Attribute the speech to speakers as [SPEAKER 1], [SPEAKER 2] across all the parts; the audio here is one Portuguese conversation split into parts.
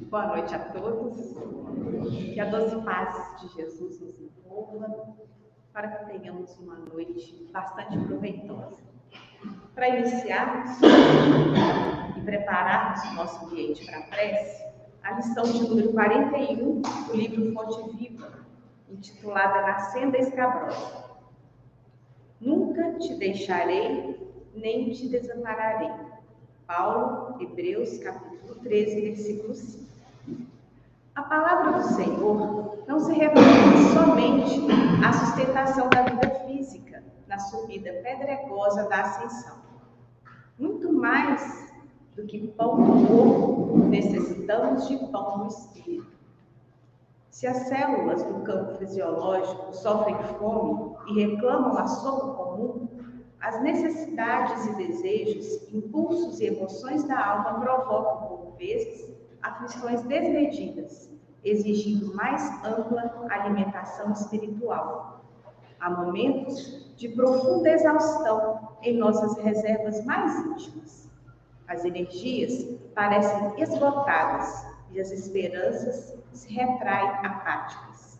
[SPEAKER 1] Boa noite a todos. Que a doce paz de Jesus nos envolva, para que tenhamos uma noite bastante proveitosa. Para iniciarmos e prepararmos o nosso ambiente para a prece, a lição de número 41 do livro Fonte Viva, intitulada Nascendo Escabrosa. Nunca te deixarei, nem te desampararei. Paulo, Hebreus, capítulo 13, versículo 5. A palavra do Senhor não se refere somente à sustentação da vida física, na subida pedregosa da ascensão. Muito mais do que pão do corpo, necessitamos de pão do espírito. Se as células do campo fisiológico sofrem fome e reclamam a sopa comum, as necessidades e desejos, impulsos e emoções da alma provocam, por vezes, aflições desmedidas, exigindo mais ampla alimentação espiritual. Há momentos de profunda exaustão em nossas reservas mais íntimas. As energias parecem esgotadas e as esperanças se retraem apáticas.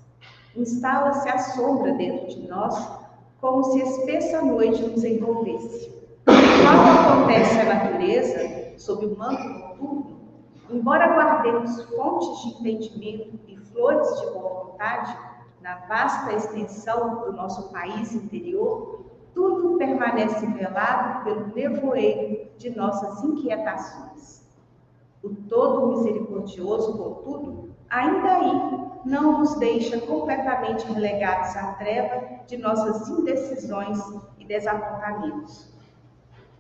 [SPEAKER 1] Instala-se a sombra dentro de nós, como se espessa noite nos envolvesse. Quando acontece a natureza, sob o manto noturno, embora guardemos fontes de entendimento e flores de boa vontade, na vasta extensão do nosso país interior, tudo permanece velado pelo nevoeiro de nossas inquietações. O todo misericordioso, contudo, ainda aí não nos deixa completamente relegados à treva de nossas indecisões e desapontamentos.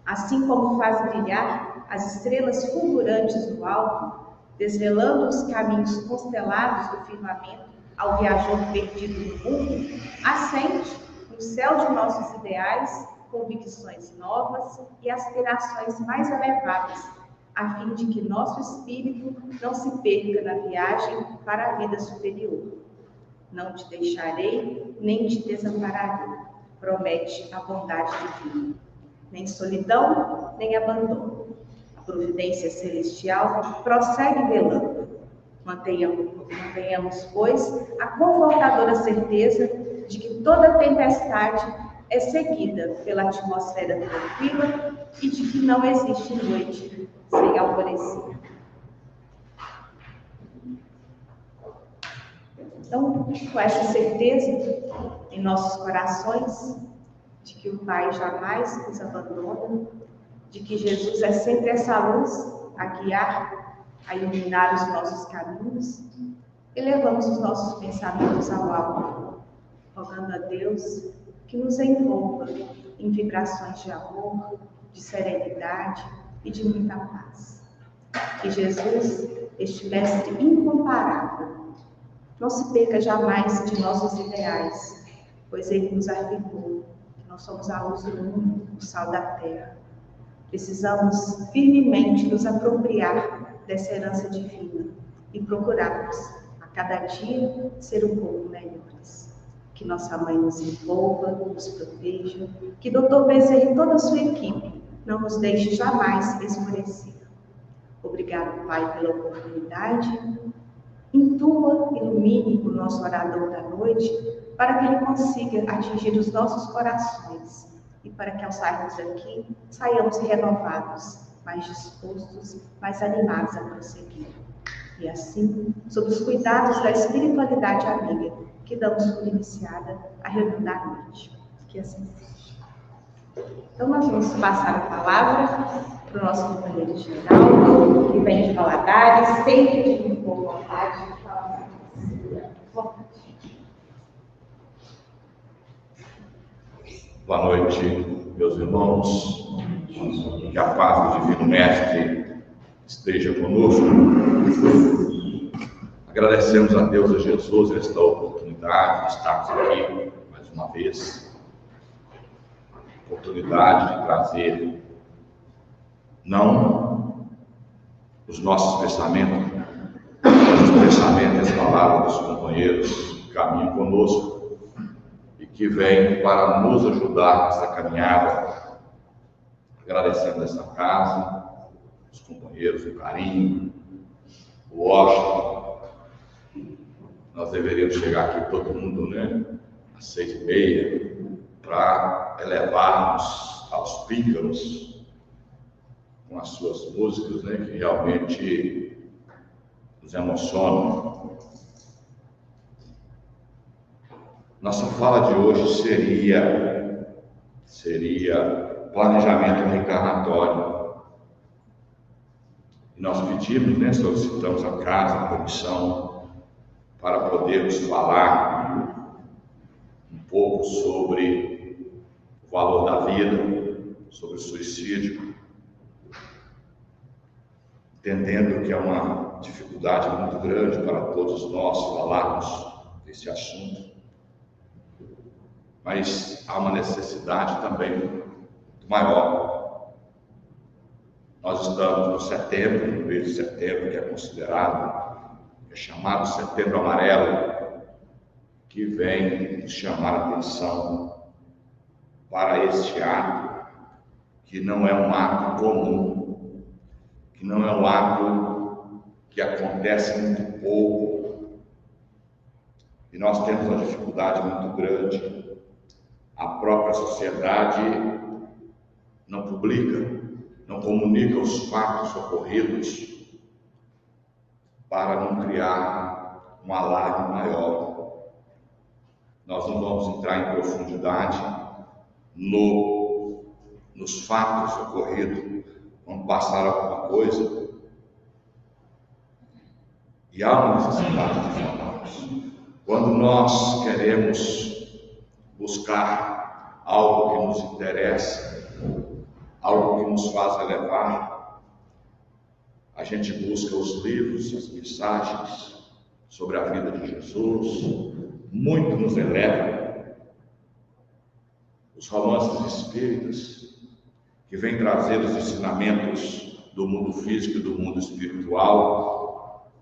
[SPEAKER 1] Assim como faz brilhar as estrelas fulgurantes do alto, desvelando os caminhos constelados do firmamento ao viajor perdido no mundo, acende no céu de nossos ideais convicções novas e aspirações mais elevadas, a fim de que nosso espírito não se perca na viagem para a vida superior. Não te deixarei, nem te desampararei, promete a bondade divina. Nem solidão, nem abandono. A providência celestial prossegue velando. Mantenhamos, pois, a confortadora certeza de que toda tempestade é seguida pela atmosfera tranquila e de que não existe noite sem alvorecer. Então, com essa certeza em nossos corações, de que o Pai jamais nos abandona, de que Jesus é sempre essa luz a guiar, a iluminar os nossos caminhos, elevamos os nossos pensamentos ao alto, rogando a Deus que nos envolva em vibrações de amor, de serenidade e de muita paz. Que Jesus, este mestre incomparável, não se perca jamais de nossos ideais, pois ele nos afirmou que nós somos a luz do mundo, o sal da terra. Precisamos firmemente nos apropriar dessa herança divina e procurarmos, a cada dia, ser um pouco melhores. Que nossa Mãe nos envolva, nos proteja, que Dr. Bezerra e toda a sua equipe não nos deixe jamais esmorecer. Obrigado, Pai, pela oportunidade. Intua, ilumine o nosso orador da noite, para que ele consiga atingir os nossos corações e para que ao sairmos daqui, saiamos renovados, mais dispostos, mais animados a prosseguir. E assim, sob os cuidados da espiritualidade amiga, que damos por iniciada a reunião da noite. Que assim seja. Então, nós vamos passar a palavra para o nosso companheiro Geraldo, que vem de Valadares, sempre de boa vontade.
[SPEAKER 2] Boa noite, meus irmãos. Que a paz do Divino Mestre esteja conosco. Agradecemos a Deus e a Jesus esta oportunidade de estarmos aqui mais uma vez. Oportunidade de trazer não os nossos pensamentos, mas os pensamentos e as palavras dos companheiros que caminham conosco e que vêm para nos ajudar nessa caminhada. Agradecendo essa casa, os companheiros, o carinho, Washington. Nós deveríamos chegar aqui todo mundo, às 6h30, para elevarmos aos píncaros com as suas músicas, que realmente nos emocionam. Nossa fala de hoje seria planejamento reencarnatório. E nós pedimos, solicitamos a casa, a comissão, para podermos falar um pouco sobre o valor da vida, sobre o suicídio, entendendo que é uma dificuldade muito grande para todos nós falarmos desse assunto, mas há uma necessidade também muito maior. Nós estamos no setembro, no mês de setembro, que é considerado, é chamado Setembro Amarelo, que vem nos chamar a atenção para este ato, que não é um ato comum, que não é um ato que acontece muito pouco, e nós temos uma dificuldade muito grande. A própria sociedade não publica, não comunica os fatos ocorridos para não criar um alarme maior. Nós não vamos entrar em profundidade nos fatos ocorridos, vamos passar alguma coisa, e há uma necessidade de falarmos. Quando nós queremos buscar algo que nos interessa, algo que nos faz elevar, a gente busca os livros, as mensagens sobre a vida de Jesus, muito nos eleva. Os romances espíritas, que vêm trazer os ensinamentos do mundo físico e do mundo espiritual,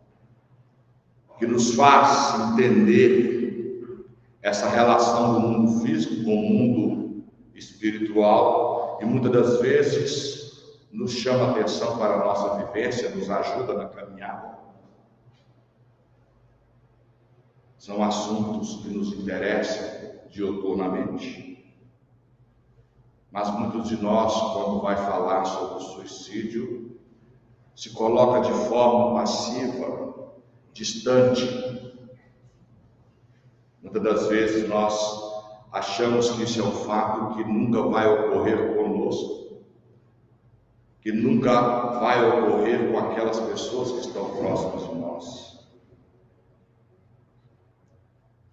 [SPEAKER 2] que nos faz entender essa relação do mundo físico com o mundo espiritual, e muitas das vezes nos chama a atenção para a nossa vivência, nos ajuda na caminhada. São assuntos que nos interessam diuturnamente. Mas muitos de nós, quando vai falar sobre o suicídio, se coloca de forma passiva, distante. Muitas das vezes nós achamos que isso é um fato que nunca vai ocorrer conosco, que nunca vai ocorrer com aquelas pessoas que estão próximas de nós.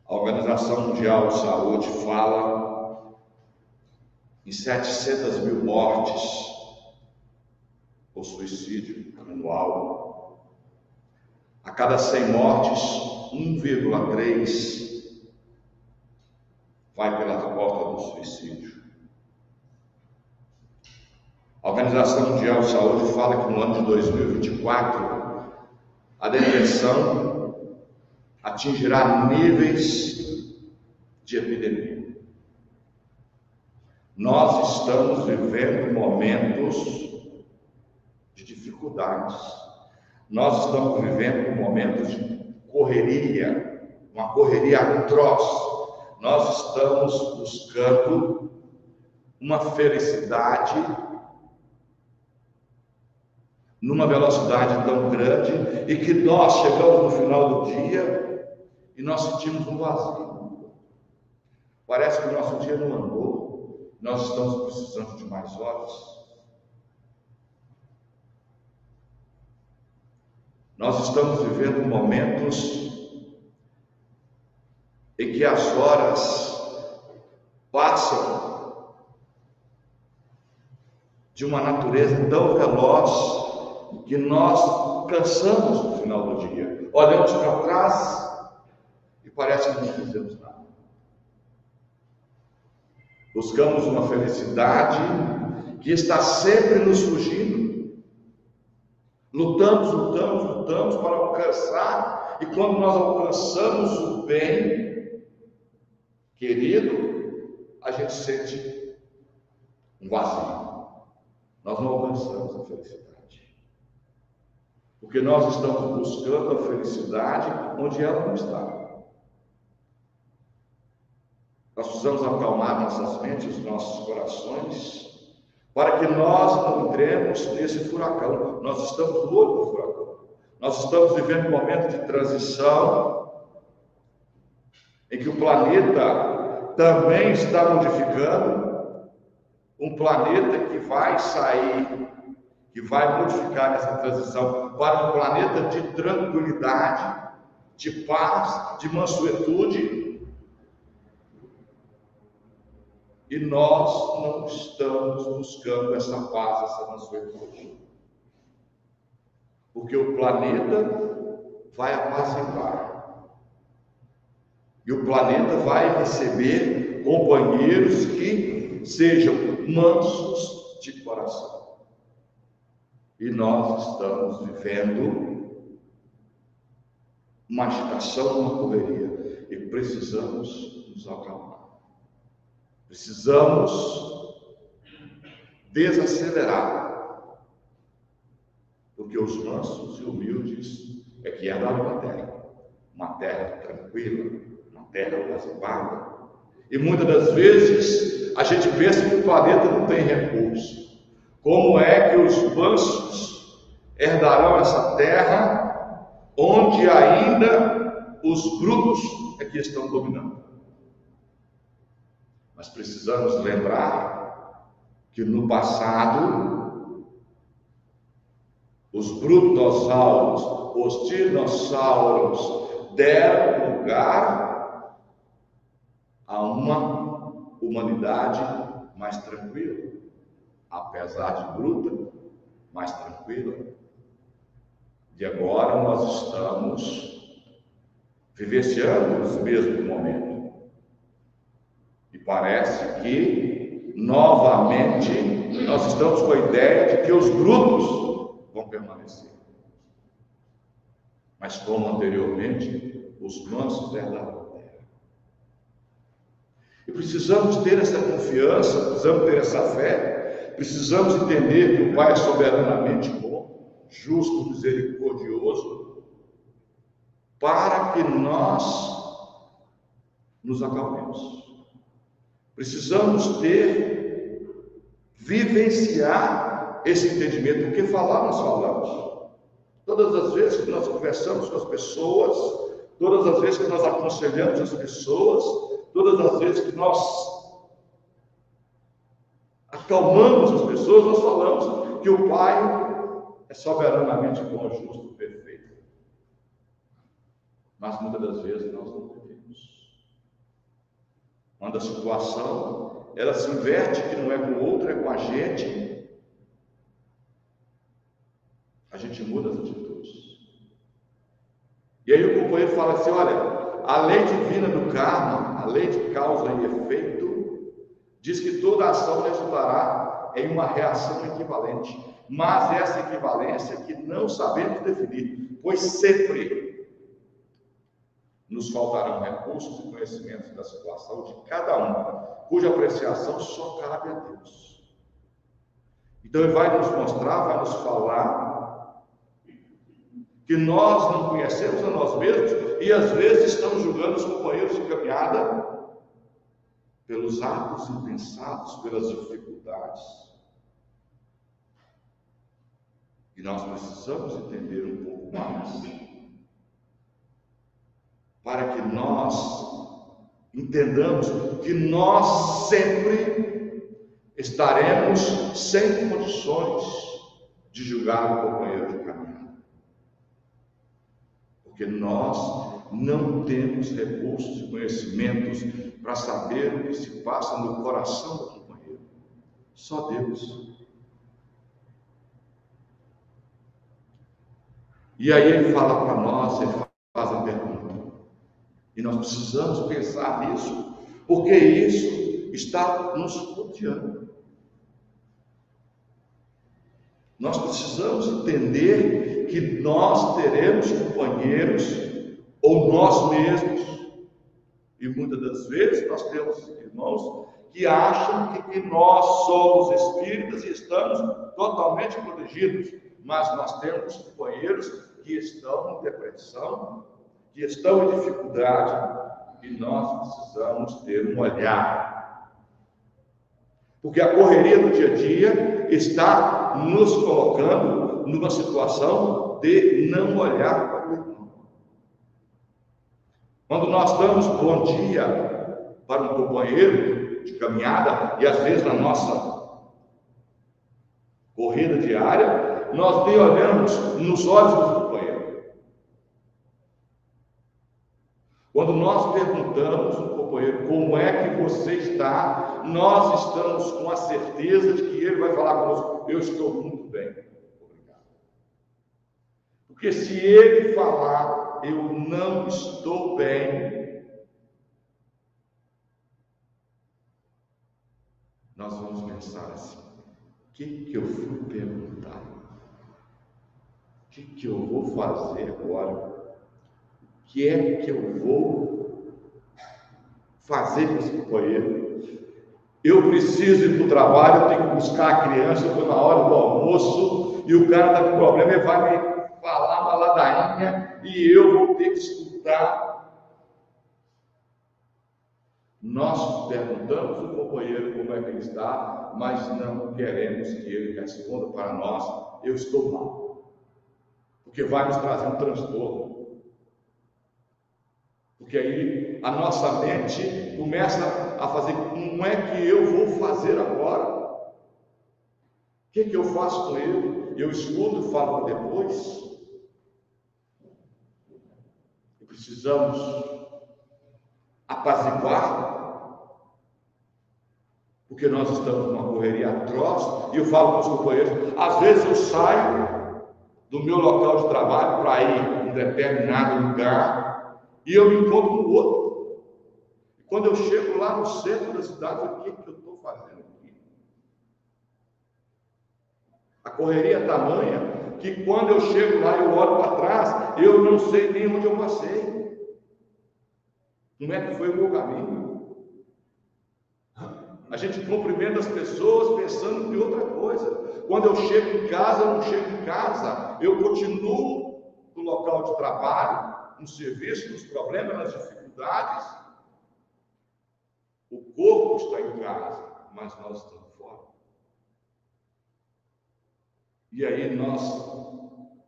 [SPEAKER 2] A Organização Mundial de Saúde fala em 700 mil mortes por suicídio anual. A cada 100 mortes, 1,3 vai pela porta do suicídio. A Organização Mundial de Saúde fala que no ano de 2024 a depressão atingirá níveis de epidemia. Nós estamos vivendo momentos de dificuldades. Nós estamos vivendo momentos de correria, uma correria atroz. Nós estamos buscando uma felicidade numa velocidade tão grande, e que nós chegamos no final do dia e nós sentimos um vazio. Parece que o nosso dia não andou, nós estamos precisando de mais horas. Nós estamos vivendo momentos em que as horas passam de uma natureza tão veloz que nós cansamos no final do dia. Olhamos para trás e parece que não fizemos nada. Buscamos uma felicidade que está sempre nos fugindo. Lutamos para alcançar, e quando nós alcançamos o bem querido, a gente sente um vazio. Nós não alcançamos a felicidade. Porque nós estamos buscando a felicidade onde ela não está. Nós precisamos acalmar nossas mentes, nossos corações, para que nós não entremos nesse furacão. Nós estamos no olho do furacão. Nós estamos vivendo um momento de transição, em que o planeta também está modificando, um planeta que vai sair, que vai modificar essa transição para um planeta de tranquilidade, de paz, de mansuetude. E nós não estamos buscando essa paz, essa mansuetude. Porque o planeta vai apaciguar. E o planeta vai receber companheiros que sejam mansos de coração. E nós estamos vivendo uma agitação, uma correria. E precisamos nos acalmar. Precisamos desacelerar, porque os mansos e humildes é que herdaram uma terra tranquila, uma terra apaziguada. E muitas das vezes a gente pensa que o planeta não tem recurso. Como é que os mansos herdarão essa terra onde ainda os brutos é que estão dominando? Mas precisamos lembrar que no passado, os brutossauros, os dinossauros deram lugar a uma humanidade mais tranquila, apesar de bruta, mais tranquila. E agora nós estamos vivenciando os mesmos momentos. E parece que, novamente, nós estamos com a ideia de que os brutos vão permanecer. Mas, como anteriormente, os mansos herdaram a terra. E precisamos ter essa confiança, precisamos ter essa fé, precisamos entender que o Pai é soberanamente bom, justo, misericordioso, para que nós nos acalmemos. Precisamos vivenciar esse entendimento, porque falar nós falamos. Todas as vezes que nós conversamos com as pessoas, todas as vezes que nós aconselhamos as pessoas, todas as vezes que nós acalmamos as pessoas, nós falamos que o Pai é soberanamente bom, justo, perfeito. Mas muitas das vezes nós não vivemos. Quando a situação ela se inverte, que não é com o outro, é com a gente muda as atitudes. E aí o companheiro fala assim: olha, a lei divina do karma, a lei de causa e efeito, diz que toda ação resultará em uma reação equivalente, mas essa equivalência que não sabemos definir, pois sempre nos faltarão recursos e conhecimentos da situação de cada um, cuja apreciação só cabe a Deus. Então ele vai nos mostrar, vai nos falar que nós não conhecemos a nós mesmos e às vezes estamos julgando os companheiros de caminhada pelos atos impensados, pelas dificuldades. E nós precisamos entender um pouco mais, para que nós entendamos que nós sempre estaremos sem condições de julgar o companheiro de caminhada. Porque nós não temos recursos e conhecimentos para saber o que se passa no coração do companheiro. Só Deus. E aí ele fala para nós, ele faz a pergunta. E nós precisamos pensar nisso, porque isso está nos rodeando. Nós precisamos entender que nós teremos companheiros, ou nós mesmos, e muitas das vezes nós temos irmãos que acham que nós somos espíritas e estamos totalmente protegidos. mas nós temos companheiros que estão em depressão, que estão em dificuldade, e nós precisamos ter um olhar. Porque a correria do dia a dia está nos colocando numa situação de não olhar para o irmão. Quando nós damos bom dia para um companheiro de caminhada, e às vezes na nossa corrida diária, nós nem olhamos nos olhos do companheiro. Quando nós perguntamos ao companheiro como é que você está, nós estamos com a certeza de que ele vai falar conosco: eu estou muito bem, obrigado. Porque se ele falar eu não estou bem, nós vamos pensar assim: o que eu fui perguntar? O que eu vou fazer agora? O que é que eu vou fazer com esse companheiro? Eu preciso ir para o trabalho, eu tenho que buscar a criança, eu estou na hora do almoço, e o cara está com problema, ele vai me falar uma ladainha, e eu vou ter que escutar. Nós perguntamos ao companheiro como é que ele está, mas não queremos que ele responda para nós: eu estou mal. Porque vai nos trazer um transtorno. Porque aí a nossa mente começa a fazer: como é que eu vou fazer agora? O que eu faço com ele? Eu escuto e falo depois? E precisamos apaziguar, porque nós estamos numa correria atroz. E eu falo com os companheiros: às vezes eu saio do meu local de trabalho para ir em um determinado lugar, e eu me encontro no outro. E quando eu chego lá no centro da cidade, o que eu estou fazendo aqui? A correria é tamanha que quando eu chego lá e eu olho para trás, eu não sei nem onde eu passei. Como é que foi o meu caminho? A gente cumprimenta as pessoas pensando em outra coisa. Quando eu chego em casa, eu não chego em casa. Eu continuo no local de trabalho, no serviço, nos problemas, nas dificuldades. O corpo está em casa, mas nós estamos fora. E aí nós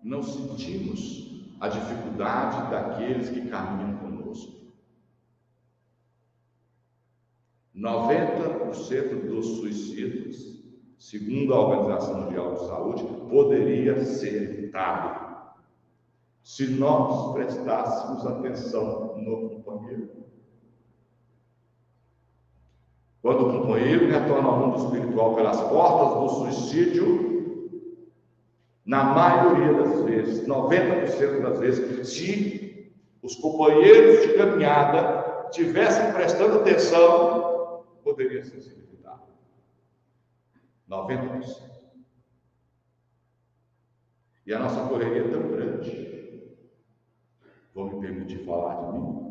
[SPEAKER 2] não sentimos a dificuldade daqueles que caminham conosco. 90% dos suicídios, segundo a Organização Mundial de Saúde, poderia ser evitado se nós prestássemos atenção no companheiro. Quando o companheiro retorna ao mundo espiritual pelas portas do suicídio, na maioria das vezes, 90% das vezes, se os companheiros de caminhada tivessem prestando atenção, poderia ser evitado. 90%. E a nossa correria é tão grande. Vou me permitir falar de mim.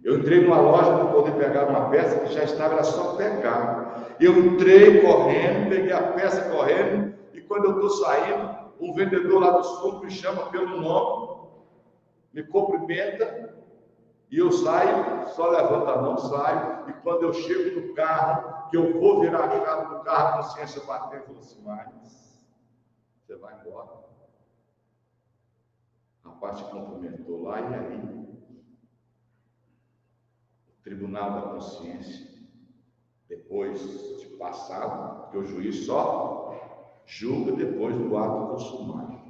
[SPEAKER 2] Eu entrei numa loja para poder pegar uma peça que já estava, era só pegar. Eu entrei correndo, peguei a peça correndo, e quando eu estou saindo, um vendedor lá do sul me chama pelo nome, me cumprimenta, e eu saio, só levanto a mão, saio, e quando eu chego no carro, que eu vou virar a chave do carro, a consciência bateu e falou assim: mas você vai embora. A parte cumprimentou lá, e aí? O Tribunal da Consciência, depois de passado, porque o juiz só julga depois do ato consumado.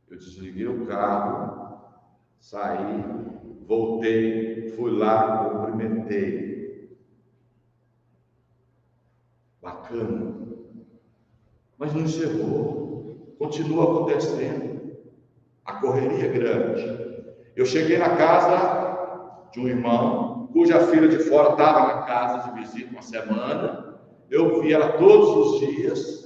[SPEAKER 2] Eu desliguei o carro, saí, voltei, fui lá, cumprimentei. Bacana. Mas não encerrou, continua acontecendo. A correria é grande. Eu cheguei na casa de um irmão, cuja filha de fora estava na casa de visita uma semana. Eu vi ela todos os dias.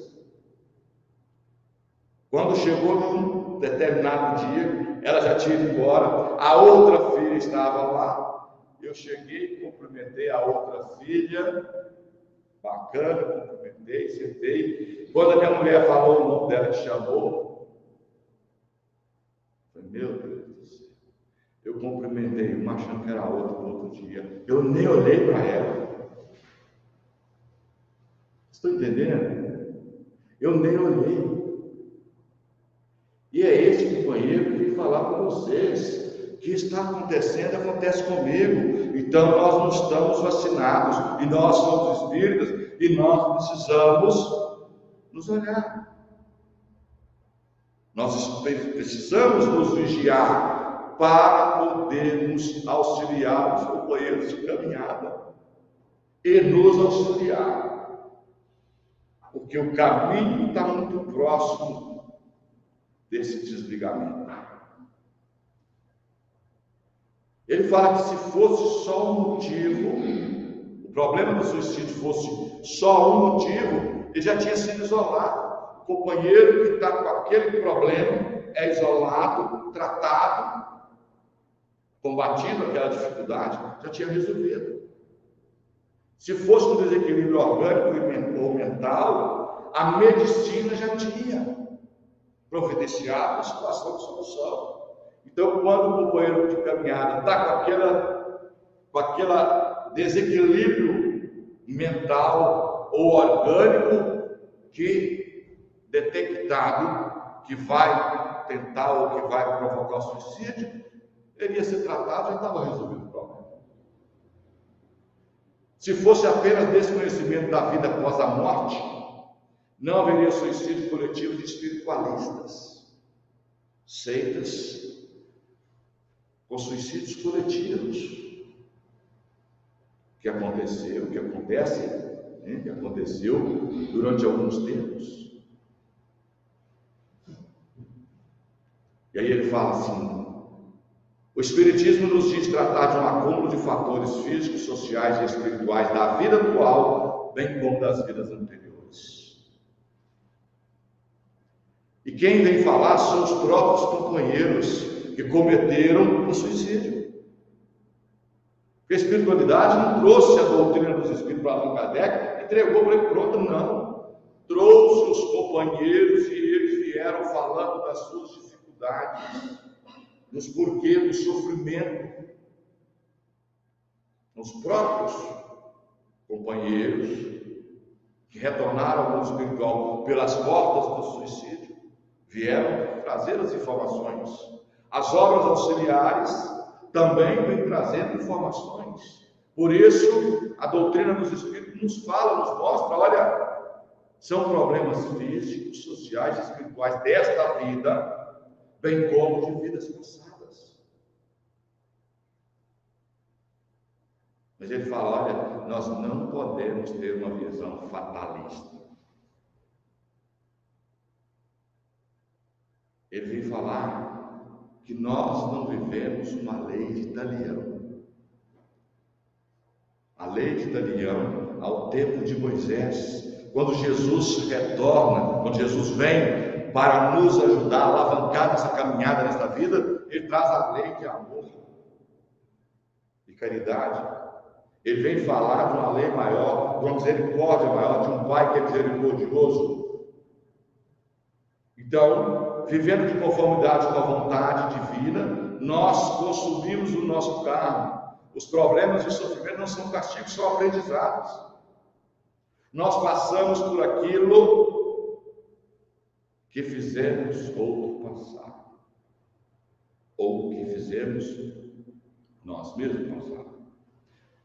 [SPEAKER 2] Quando chegou num determinado dia, ela já tinha ido embora. A outra filha estava lá. Eu cheguei, cumprimentei a outra filha. bacana, cumprimentei, sentei. Quando a minha mulher falou o nome dela, que chamou, eu falei, meu Deus do céu. Eu cumprimentei uma, achando que era outra no outro dia. Eu nem olhei para ela. Estão entendendo? Eu nem olhei. E é esse companheiro que vem falar com vocês. O que está acontecendo, acontece comigo. Então nós não estamos vacinados. E nós somos espíritas. E nós precisamos nos olhar. Nós precisamos nos vigiar para podermos auxiliar os companheiros de caminhada. E nos auxiliar. Porque o caminho está muito próximo desse desligamento. Ele fala que se fosse só um motivo, o problema do suicídio fosse só um motivo, ele já tinha sido isolado. O companheiro que está com aquele problema é isolado, tratado, combatido aquela dificuldade, já tinha resolvido. Se fosse um desequilíbrio orgânico ou mental, a medicina já tinha providenciado a situação de solução. Então, quando o companheiro de caminhada está com aquele desequilíbrio mental ou orgânico que detectado que vai tentar ou que vai provocar o suicídio, ele ia ser tratado e já estava resolvido o problema. Se fosse apenas desconhecimento da vida após a morte, não haveria suicídio coletivo de espiritualistas, seitas, com suicídios coletivos, que aconteceu durante alguns tempos. E aí ele fala assim: o Espiritismo nos diz tratar de um acúmulo de fatores físicos, sociais e espirituais da vida atual, bem como das vidas anteriores. E quem vem falar são os próprios companheiros que cometeram o suicídio. Porque a espiritualidade não trouxe a doutrina dos Espíritos para Allan Kardec, entregou para ele pronto, não. Trouxe os companheiros e eles vieram falando das suas dificuldades, dos porquês do sofrimento. Os próprios companheiros que retornaram ao mundo espiritual pelas portas do suicídio vieram trazer as informações. As obras auxiliares também vêm trazendo informações. Por isso, a doutrina dos Espíritos nos fala, nos mostra, olha, são problemas físicos, sociais e espirituais desta vida, bem como de vidas passadas. Mas ele fala, olha, nós não podemos ter uma visão fatalista. Ele vem falar que nós não vivemos uma lei de Italião. A lei de Italião, ao tempo de Moisés, quando Jesus retorna, quando Jesus vem para nos ajudar a alavancar nessa caminhada nesta vida, ele traz a lei de amor e caridade. Ele vem falar de uma lei maior, de uma misericórdia maior, de um Pai que é misericordioso. Então, vivendo de conformidade com a vontade divina, nós consumimos o nosso karma. Os problemas e o sofrimento não são castigos, são aprendizados. Nós passamos por aquilo que fizemos outro passar, ou que fizemos nós mesmos passar.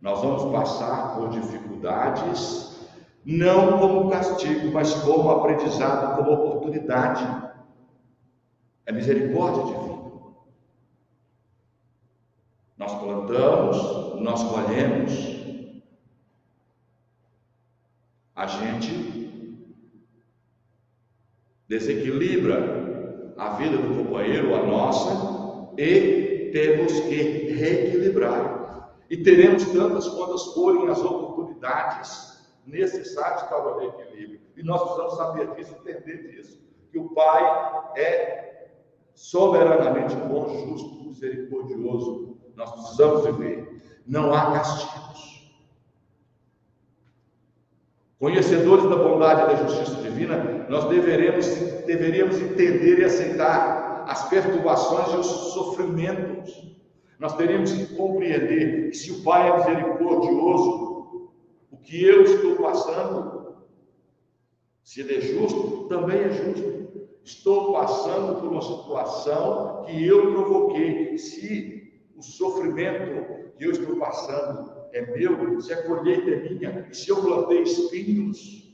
[SPEAKER 2] Nós vamos passar por dificuldades, não como castigo, mas como aprendizado, como oportunidade. É misericórdia divina. Nós plantamos, nós colhemos. A gente desequilibra a vida do companheiro, a nossa, e temos que reequilibrar. E teremos tantas quantas forem as oportunidades necessárias para o reequilíbrio. E nós precisamos saber disso, entender disso. Que o Pai é soberanamente bom, justo, misericordioso. Nós precisamos viver. Não há castigos. Conhecedores da bondade e da justiça divina, nós deveríamos entender e aceitar as perturbações e os sofrimentos. Nós teríamos que compreender que se o Pai é misericordioso, o que eu estou passando, se Ele é justo, também é justo. Estou passando por uma situação que eu provoquei. Se o sofrimento que eu estou passando é meu, se a colheita é minha, e se eu plantei espinhos,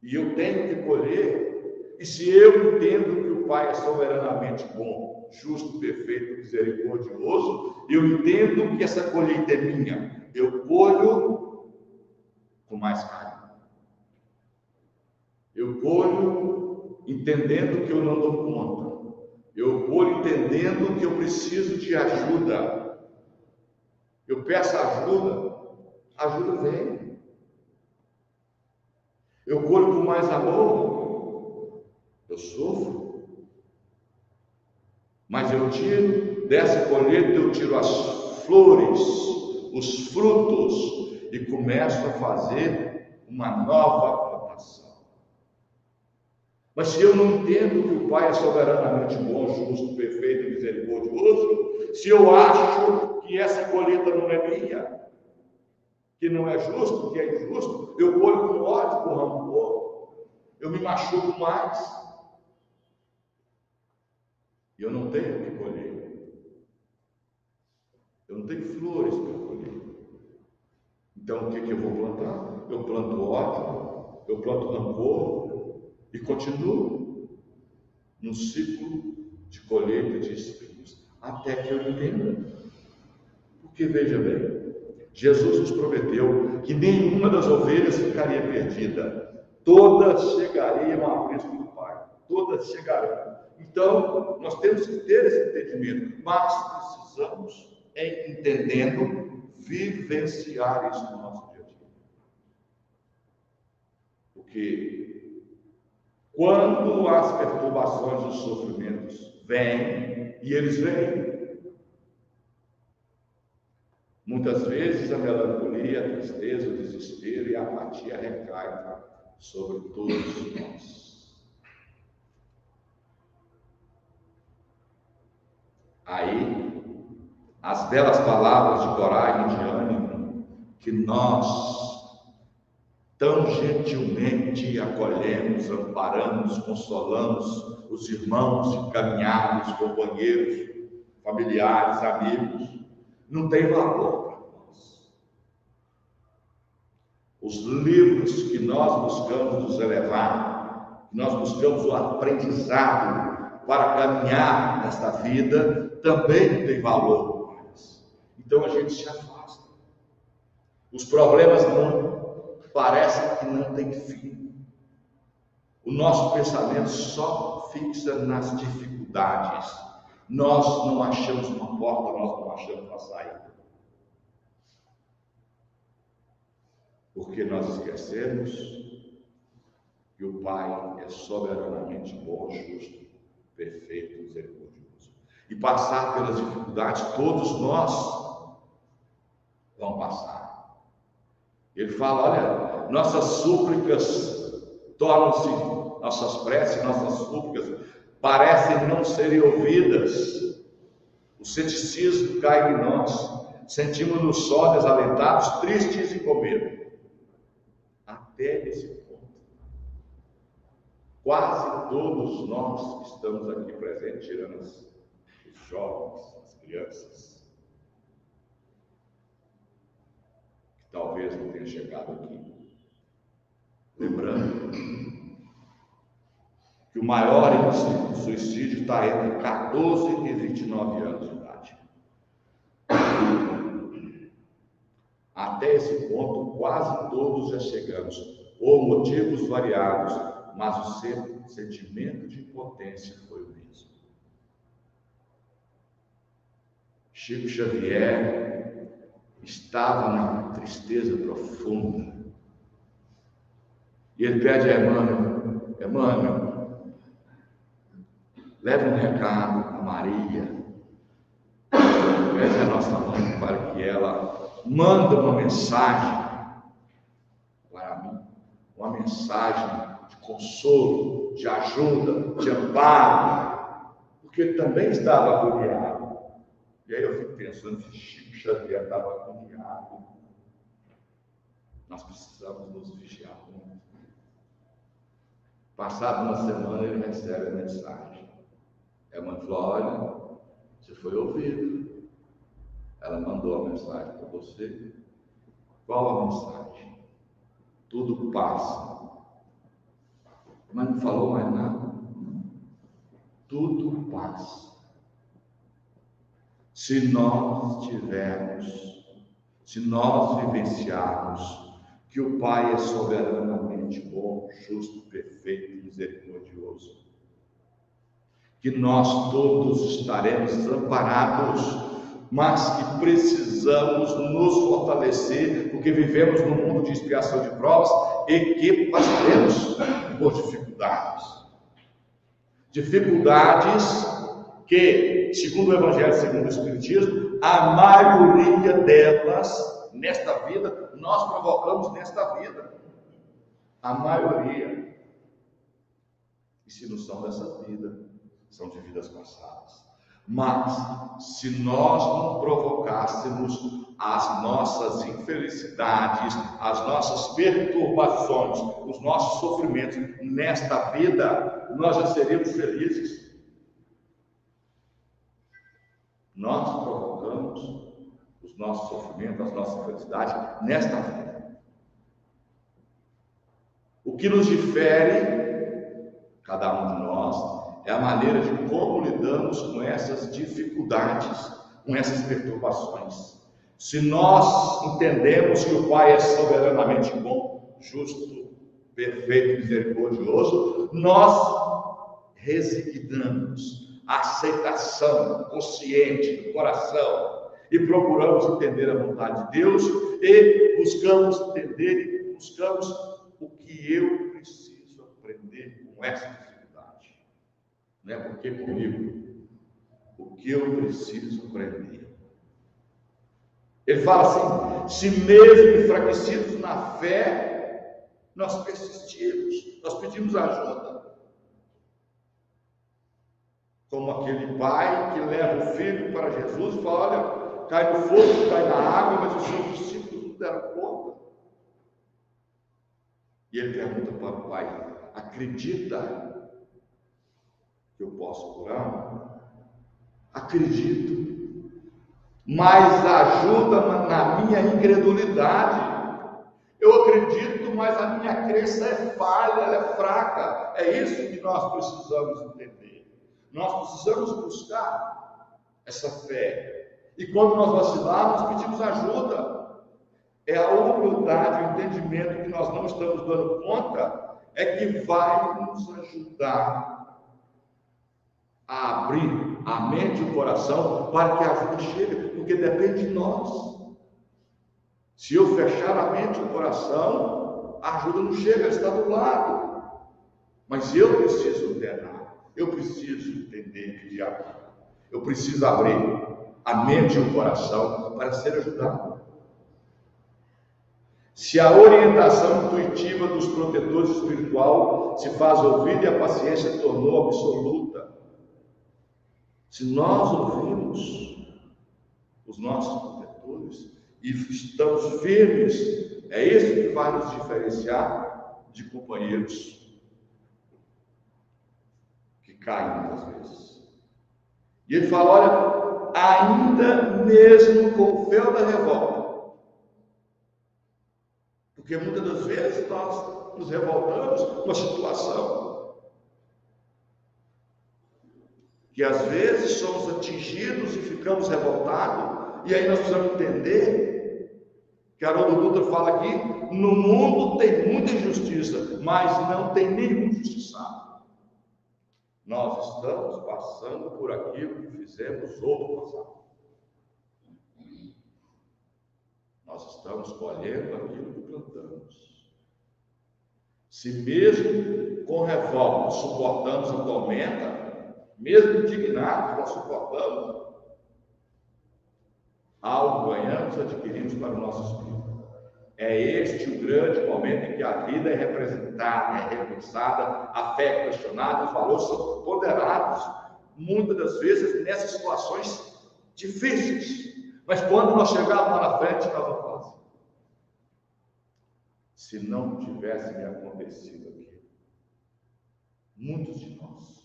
[SPEAKER 2] e eu tenho que colher, e se eu entendo que o Pai é soberanamente bom, justo, perfeito, misericordioso, eu entendo que essa colheita é minha, eu colho com mais carinho. Eu colho entendendo que eu não dou conta. Eu colho entendendo que eu preciso de ajuda. Eu peço ajuda, a ajuda vem. Eu colho com mais amor, eu sofro. Mas eu tiro, dessa colheita eu tiro as flores, os frutos, e começo a fazer uma nova plantação. Mas se eu não entendo que o Pai é soberanamente bom, justo, perfeito e misericordioso, se eu acho que essa colheita não é minha, que não é justo, que é injusto, eu colho com ódio, com rancor, eu me machuco mais, e eu não tenho que colher, eu não tenho flores para colher. Então o que eu vou plantar? Eu planto ódio, eu planto rancor, e continuo num ciclo de colheita de espinhos, até que eu entenda. Porque veja bem, Jesus nos prometeu que nenhuma das ovelhas ficaria perdida, todas chegariam à bênção do Pai, todas chegarão. Então, nós temos que ter esse entendimento, mas precisamos, entendendo, vivenciar isso no nosso dia a dia. Porque quando as perturbações e os sofrimentos vêm, e eles vêm, muitas vezes a melancolia, a tristeza, o desespero e a apatia recaem sobre todos nós. Aí, as belas palavras de coragem e de ânimo que nós tão gentilmente acolhemos, amparamos, consolamos os irmãos encaminhados, companheiros, familiares, amigos, não tem valor para nós. Os livros que nós buscamos nos elevar, que nós buscamos o aprendizado para caminhar nesta vida, também não tem valor para nós. Então a gente se afasta. Os problemas não parece que não tem fim. O nosso pensamento só fixa nas dificuldades. Nós não achamos uma porta, nós não achamos uma saída. Porque nós esquecemos que o Pai é soberanamente bom, justo, perfeito, misericordioso. E passar pelas dificuldades, todos nós vamos passar. Ele fala, olha, nossas súplicas tornam-se, nossas preces, nossas súplicas parecem não serem ouvidas. O ceticismo cai em nós, sentimos-nos só, desalentados, tristes e com medo. Até esse ponto. Quase todos nós que estamos aqui presentes, tirando os jovens, as crianças, talvez não tenha chegado aqui. Lembrando que o maior índice de suicídio está entre 14 e 29 anos de idade. Até esse ponto, quase todos já chegamos, por motivos variados, mas o sentimento de impotência foi o mesmo. Chico Xavier estava na tristeza profunda. E ele pede a Emmanuel, leve um recado a Maria, pede a nossa mãe para que ela mande uma mensagem para uma mensagem de consolo, de ajuda, de amparo, porque ele também estava agoniado. E aí eu fico pensando que Chico Xavier estava agoniado. Nós precisamos nos vigiar muito. Passada uma semana ele recebe a mensagem. A mãe falou: olha, você foi ouvido. Ela mandou a mensagem para você. Qual a mensagem? Tudo passa. Mas não falou mais nada. Tudo passa. Se nós vivenciarmos que o Pai é soberanamente bom, justo, perfeito e misericordioso, que nós todos estaremos amparados, mas que precisamos nos fortalecer, porque vivemos num mundo de expiação de provas e que passaremos por dificuldades. Dificuldades que, segundo o Evangelho, segundo o Espiritismo, a maioria delas, nesta vida, nós provocamos nesta vida. A maioria. E se não são dessa vida, são de vidas passadas. Mas, se nós não provocássemos as nossas infelicidades, as nossas perturbações, os nossos sofrimentos nesta vida, nós já seríamos felizes. Nós provocamos os nossos sofrimentos, as nossas felicidades nesta vida. O que nos difere, cada um de nós, é a maneira de como lidamos com essas dificuldades, com essas perturbações. Se nós entendemos que o Pai é soberanamente bom, justo, perfeito, misericordioso, nós resignamos a aceitação consciente do coração e procuramos entender a vontade de Deus e buscamos entender e buscamos o que eu preciso aprender com essa dificuldade. Não é porque comigo, o que eu preciso aprender. Ele fala assim: se mesmo enfraquecidos na fé, nós persistimos, nós pedimos ajuda. Como aquele pai que leva o filho para Jesus e fala: olha, cai no fogo, cai na água, mas os seus discípulos não deram conta. E ele pergunta para o pai: acredita que eu posso curar? Acredito, mas ajuda na minha incredulidade. Eu acredito, mas a minha crença é falha, ela é fraca. É isso que nós precisamos entender. Nós precisamos buscar essa fé. E quando nós vacilarmos, pedimos ajuda. É a humildade, o entendimento que nós não estamos dando conta, é que vai nos ajudar a abrir a mente e o coração para que a ajuda chegue, porque depende de nós. Se eu fechar a mente e o coração, a ajuda não chega, ela está do lado. Mas eu preciso ordenar. Eu preciso entender que eu preciso abrir a mente e o coração para ser ajudado. Se a orientação intuitiva dos protetores espirituais se faz ouvir e a paciência se tornou absoluta, se nós ouvimos os nossos protetores e estamos firmes, é isso que vai nos diferenciar de companheiros caem muitas vezes. E ele fala: olha, ainda mesmo com o véu da revolta, porque muitas das vezes nós nos revoltamos com uma situação que às vezes somos atingidos e ficamos revoltados, e aí nós precisamos entender que Haroldo Dutra fala aqui: no mundo tem muita injustiça, mas não tem nenhum injustiçado. Nós estamos passando por aquilo que fizemos outro passado. Nós estamos colhendo aquilo que plantamos. Se mesmo com revolta suportamos a tormenta, mesmo indignados nós suportamos, algo ganhamos, adquirimos para o nosso espírito. É este o grande momento em que a vida é representada, é repensada, a fé é questionada, os valores são ponderados, muitas das vezes nessas situações difíceis. Mas quando nós chegarmos lá na frente, nós vamos falar assim: se não tivesse me acontecido aquilo, muitos de nós,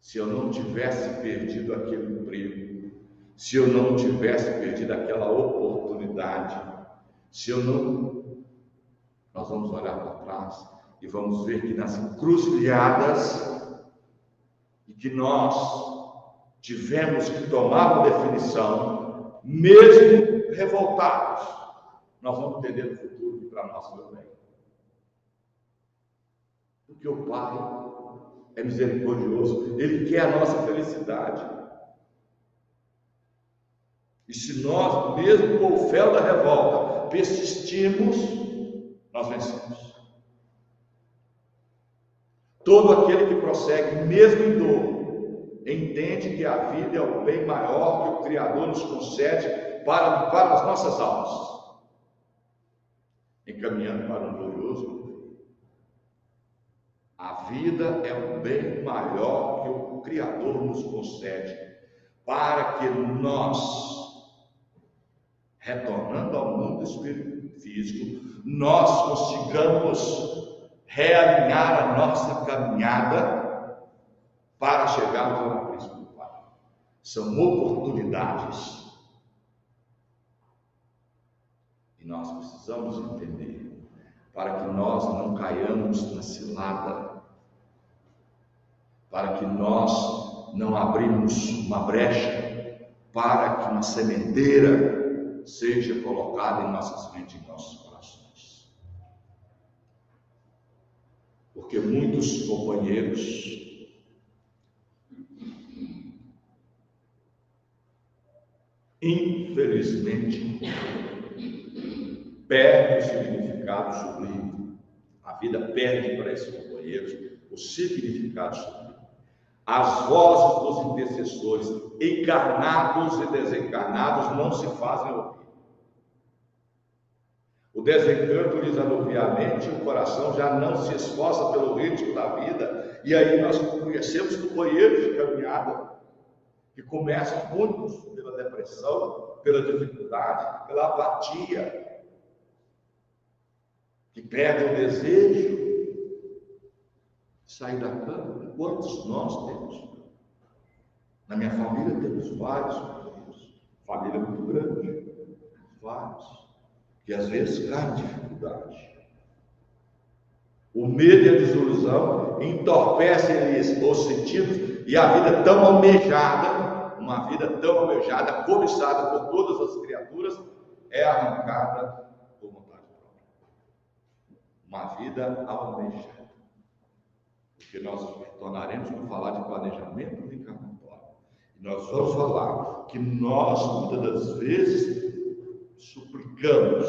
[SPEAKER 2] se eu não tivesse perdido aquele emprego, se eu não tivesse perdido aquela oportunidade, se eu não... Nós vamos olhar para trás e vamos ver que nas encruzilhadas e que nós tivemos que tomar uma definição, mesmo revoltados, nós vamos entender no futuro que para nós foi bem. Porque o Pai é misericordioso, Ele quer a nossa felicidade. E se nós, mesmo com o fel da revolta, persistirmos, nós vencemos. Todo aquele que prossegue, mesmo em dor, entende que a vida é o bem maior que o Criador nos concede para as nossas almas, encaminhando para um glorioso. A vida é o bem maior que o Criador nos concede para que nós, retornando ao mundo espírito físico, nós consigamos realinhar a nossa caminhada para chegarmos ao Cristo do Pai. São oportunidades. E nós precisamos entender, para que nós não caiamos na cilada, para que nós não abrimos uma brecha, para que uma sementeira seja colocada em nossas mentes, em nossos corações. Porque muitos companheiros infelizmente perdem o significado sublime. A vida perde para esses companheiros o significado sublime. As vozes dos intercessores, encarnados e desencarnados, não se fazem ouvir. O desencanto lhes anuvia a mente, o coração já não se esforça pelo ritmo da vida, e aí nós conhecemos companheiros de caminhada que começam muitos pela depressão, pela dificuldade, pela apatia, que perdem o desejo de sair da cama. Quantos nós temos? Na minha família temos vários companheiros, família muito grande, vários, que às vezes caem em dificuldade. O medo e a desilusão entorpecem-lhes os sentidos, e a vida tão almejada, uma vida tão almejada, cobiçada por todas as criaturas, é arrancada por vontade própria. Uma vida almejada. Porque nós retornaremos para falar de planejamento reencarnatório. E nós vamos falar que nós, muitas das vezes, suplicamos,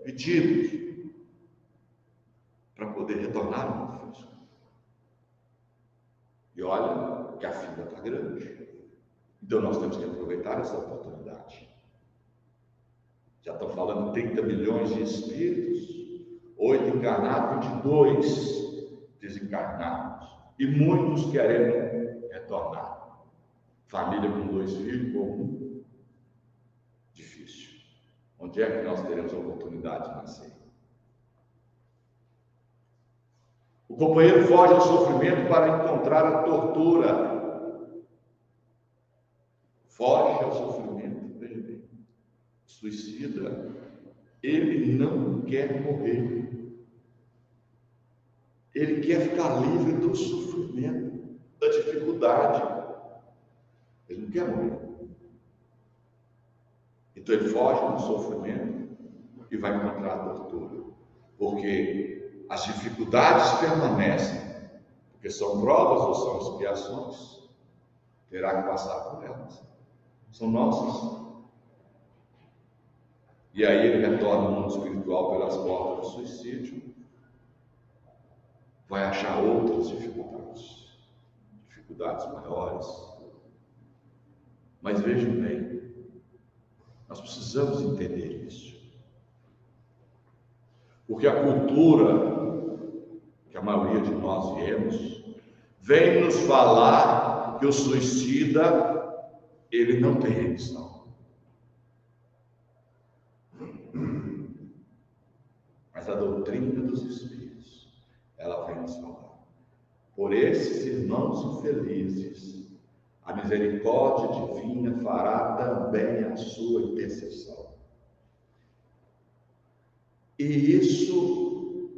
[SPEAKER 2] pedimos para poder retornar ao mundo físico. E olha que a fila está grande. Então nós temos que aproveitar essa oportunidade. Já estão falando de 30 milhões de espíritos, 8 encarnados, 22 desencarnados, e muitos querendo retornar. Família com 2 filhos, com 1, difícil. Onde é que nós teremos a oportunidade de nascer? O companheiro foge ao sofrimento para encontrar a tortura. Foge ao sofrimento, veja bem. Suicida, ele não quer morrer. Ele quer ficar livre do sofrimento, da dificuldade. Ele não quer morrer. Então ele foge do sofrimento e vai encontrar a tortura. Porque as dificuldades permanecem, porque são provas ou são expiações, terá que passar por elas. São nossas. E aí ele retorna ao mundo espiritual pelas portas do suicídio. Vai achar outras dificuldades maiores. Mas vejam bem, nós precisamos entender isso. Porque a cultura que a maioria de nós viemos vem nos falar que o suicida, ele não tem remissão. Mas a doutrina dos Espíritos, ela vem nos falar: por esses irmãos infelizes, a misericórdia divina fará também a sua intercessão. E isso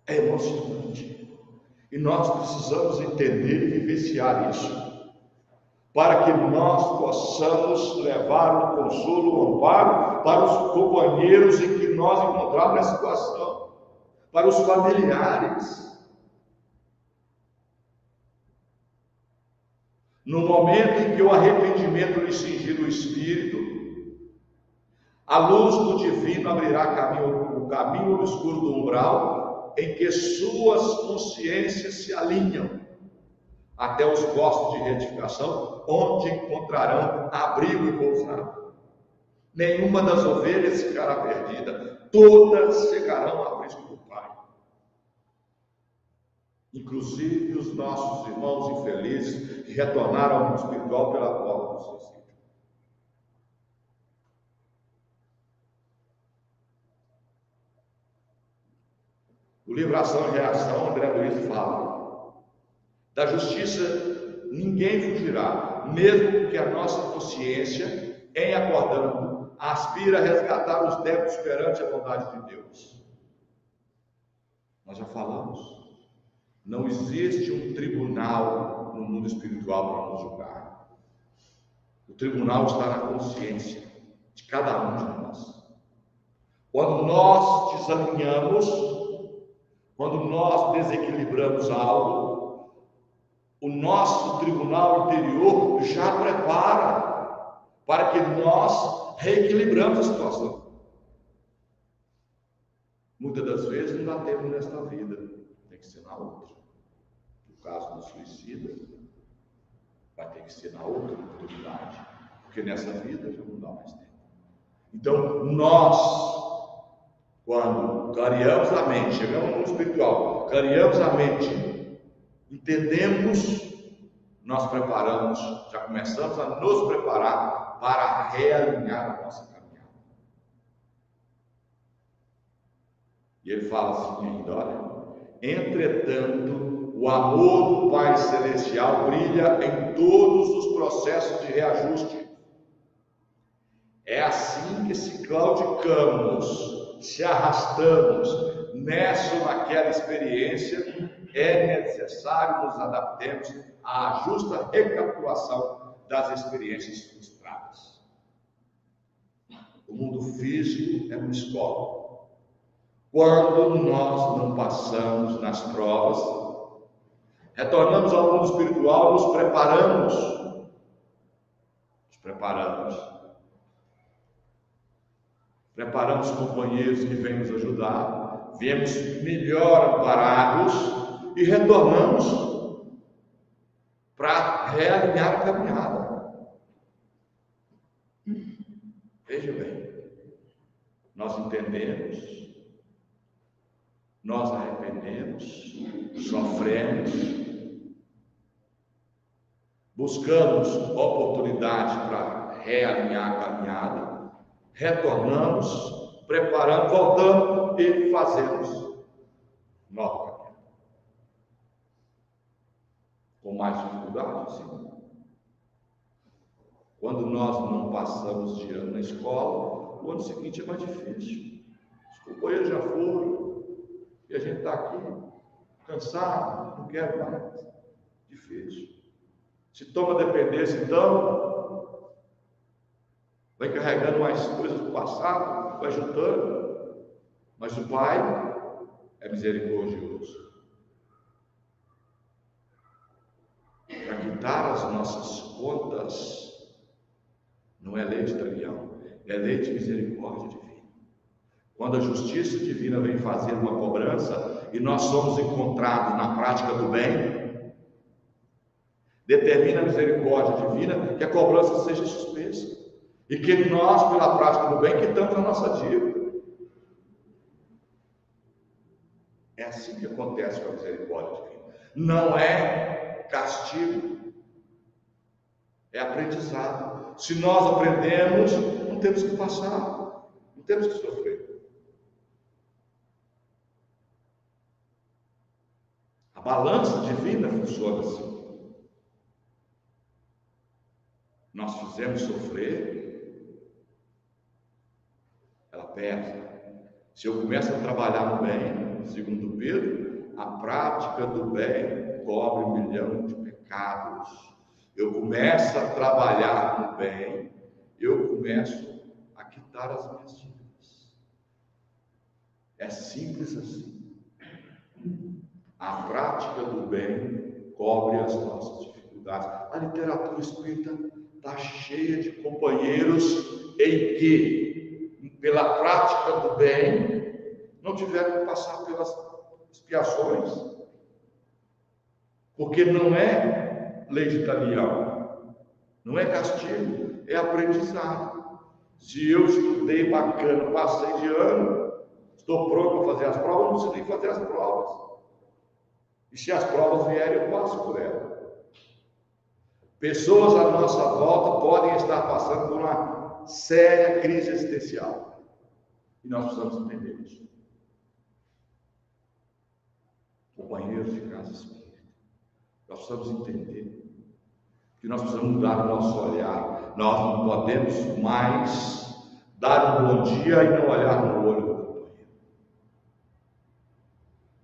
[SPEAKER 2] é emocionante. E nós precisamos entender e vivenciar isso, para que nós possamos levar o consolo, o amparo para os companheiros em que nós encontramos nessa situação, para os familiares. No momento em que o arrependimento lhe cingir o espírito, a luz do divino abrirá o caminho obscuro do umbral, em que suas consciências se alinham até os postos de retificação, onde encontrarão abrigo e pousada. Nenhuma das ovelhas ficará perdida, todas chegarão ao aprisco do Pai. Inclusive os nossos irmãos infelizes que retornaram ao mundo espiritual pela porta do suicídio. O livro Ação e Reação, André Luiz fala: da justiça ninguém fugirá, mesmo que a nossa consciência, em acordando, aspira a resgatar os débitos perante a bondade de Deus. Nós já falamos, não existe um tribunal no mundo espiritual para nos julgar. O tribunal está na consciência de cada um de nós. Quando nós desalinhamos, quando nós desequilibramos algo, o nosso tribunal interior já prepara para que nós reequilibramos a situação. Muitas das vezes não dá tempo nesta vida, tem que ser na outra. No caso do suicida, vai ter que ser na outra oportunidade, porque nessa vida já não dá mais tempo. Então, nós, quando clareamos a mente, chegamos no mundo espiritual, clareamos a mente, entendemos, nós preparamos, já começamos a nos preparar para realinhar a nossa caminhada. E ele fala assim ainda: olha, entretanto, o amor do Pai Celestial brilha em todos os processos de reajuste. É assim que se claudicamos, se arrastamos nessa ou naquela experiência, é necessário nos adaptemos à justa recapitulação das experiências frustradas. O mundo físico é uma escola. Quando nós não passamos nas provas, retornamos ao mundo espiritual, nos preparamos companheiros que vêm nos ajudar, viemos melhor amparados e retornamos para realinhar a caminhada. Veja bem, nós entendemos, nós arrependemos, sofremos, buscamos oportunidade para realinhar a caminhada, retornamos, preparamos, voltamos e fazemos nova caminhada. Com mais dificuldade, sim. Quando nós não passamos de ano na escola, o ano seguinte é mais difícil. Os companheiros já foram e a gente está aqui cansado, não quer mais. Difícil. Se toma dependência, então vai carregando mais coisas do passado, vai juntando, mas o Pai é misericordioso. Para quitar as nossas contas, não é lei de trilhão, é lei de misericórdia divina. Quando a justiça divina vem fazer uma cobrança e nós somos encontrados na prática do bem, determina a misericórdia divina que a cobrança seja suspensa. E que nós, pela prática do bem, quitamos a nossa dívida. É assim que acontece com a misericórdia divina. Não é castigo, é aprendizado. Se nós aprendemos, não temos que passar, não temos que sofrer. A balança divina funciona assim. Nós fizemos sofrer, ela pesa. Se eu começo a trabalhar no bem, segundo Pedro, a prática do bem cobre 1 milhão de pecados. Eu começo a trabalhar no bem, eu começo a quitar as minhas dívidas. É simples assim. A prática do bem cobre as nossas dificuldades. A literatura espírita está cheia de companheiros em que, pela prática do bem, não tiveram que passar pelas expiações. Porque não é lei de talião, não é castigo, é aprendizado. Se eu estudei bacana, passei de ano, estou pronto para fazer as provas, não preciso nem fazer as provas. E se as provas vierem, eu passo por elas. Pessoas à nossa volta podem estar passando por uma séria crise existencial. E nós precisamos entender isso. Companheiros de casa espírita, nós precisamos entender que nós precisamos mudar o nosso olhar. Nós não podemos mais dar um bom dia e não olhar no olho do companheiro.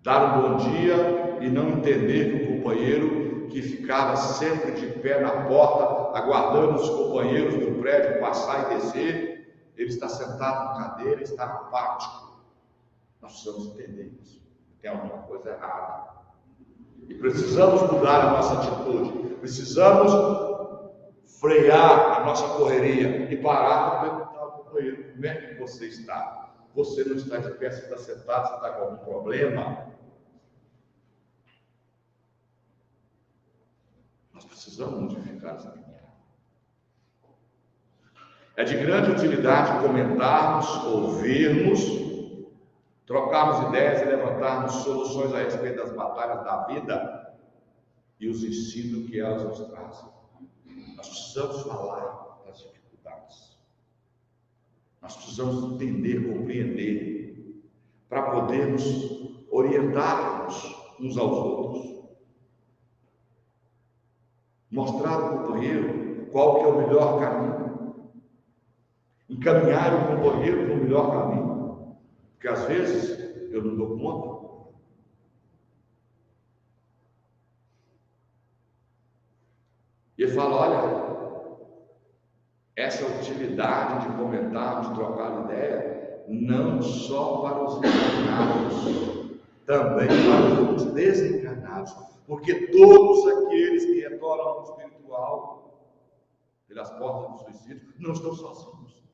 [SPEAKER 2] Dar um bom dia e não entender que o companheiro que ficava sempre de pé na porta, aguardando os companheiros do prédio passar e descer, ele está sentado na cadeira, está apático. Nós precisamos entender isso. Tem alguma coisa errada. E precisamos mudar a nossa atitude. Precisamos frear a nossa correria e parar para perguntar ao companheiro: como é que você está? Você não está de pé, você está sentado, você está com algum problema? Nós precisamos modificar essa caminhada. É de grande utilidade comentarmos, ouvirmos, trocarmos ideias e levantarmos soluções a respeito das batalhas da vida e os ensinos que elas nos trazem. Nós precisamos falar das dificuldades. Nós precisamos entender, compreender, para podermos orientar-nos uns aos outros. Mostrar ao companheiro qual que é o melhor caminho. Encaminhar o companheiro para o melhor caminho. Porque às vezes eu não dou conta. E ele fala: olha, essa utilidade de comentarmos, de trocar ideia, não só para os encarnados, também para os desencarnados. Porque todos aqueles que retornam ao espiritual, pelas portas do suicídio, não estão sozinhos.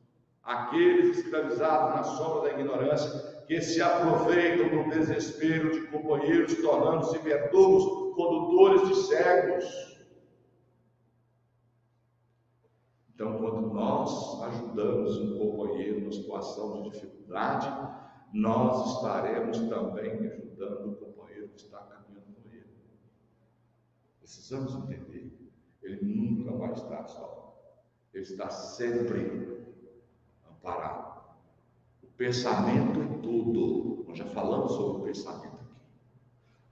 [SPEAKER 2] Aqueles escravizados na sombra da ignorância, que se aproveitam do desespero de companheiros, tornando-se verdugos, condutores de cegos. Então, quando nós ajudamos um companheiro numa situação de dificuldade, nós estaremos também ajudando o companheiro que está caminhando com ele. Precisamos entender, ele nunca vai estar só. Ele está sempre amparado. O pensamento é tudo. Nós já falamos sobre o pensamento aqui.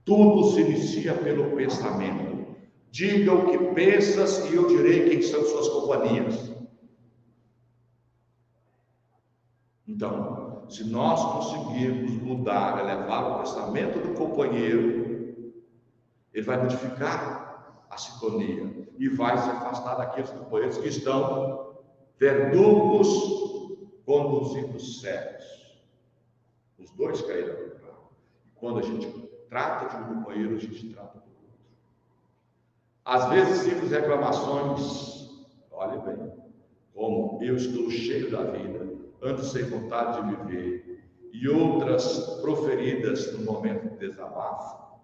[SPEAKER 2] Tudo se inicia pelo pensamento. Diga o que pensas e eu direi quem são suas companhias. Então, se nós conseguirmos mudar, elevar o pensamento do companheiro, ele vai modificar a sintonia e vai se afastar daqueles companheiros que estão verdugos conduzindo cegos. Os dois caíram no carro. Quando a gente trata de um companheiro, a gente trata do outro. Às vezes, simples reclamações, olhe bem, como eu estou cheio da vida, ando sem vontade de viver, e outras proferidas no momento de desabafo.